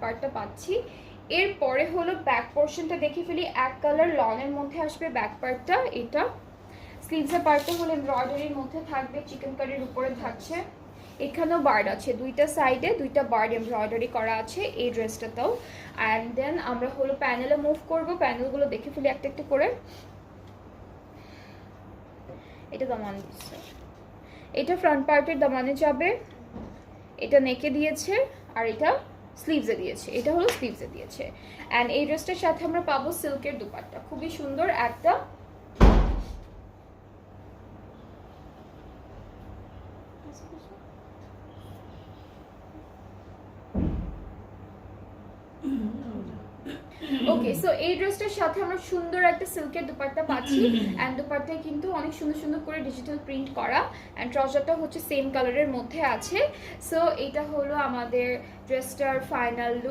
পার্টটা পাচ্ছি। এরপরে হলো ব্যাক পোর্শনটা দেখে ফেলি, এক কালার লনের মধ্যে আসবে ব্যাক পার্টটা। এটা স্লিভসের পার্টটা হলো এমব্রয়ডারির মধ্যে থাকবে, চিকেন কারির উপরে থাকছে। এখানেও বার্ড আছে, দুইটা সাইডে দুইটা বার্ড এমব্রয়ডারি করা আছে এই ড্রেসটাতেও। অ্যান্ড দেন আমরা হলো প্যানেলে মুভ করব, প্যানেলগুলো দেখে ফেলি একটা একটা করে। এটা দামান দিচ্ছে, এটা ফ্রন্ট পার্টের দামানে যাবে, এটা নেকে দিয়েছে, আর এটা স্লিভসে দিয়েছে, এটা হলো স্লিভসে দিয়েছে। অ্যান্ড এই ড্রেসটার সাথে আমরা পাবো সিল্কের দুপাট্টা, খুবই সুন্দর একটা। ওকে, সো এই ড্রেসটার সাথে আমরা সুন্দর একটা সিল্কের দুপাট্টা পাচ্ছি। অ্যান্ড দুপাট্টায় কিন্তু অনেক সুন্দর সুন্দর করে ডিজিটাল প্রিন্ট করা, অ্যান্ড ট্রাউজারটা হচ্ছে সেম কালারের মধ্যে আছে। সো এটা হলো আমাদের ড্রেসটার ফাইনাল লুক।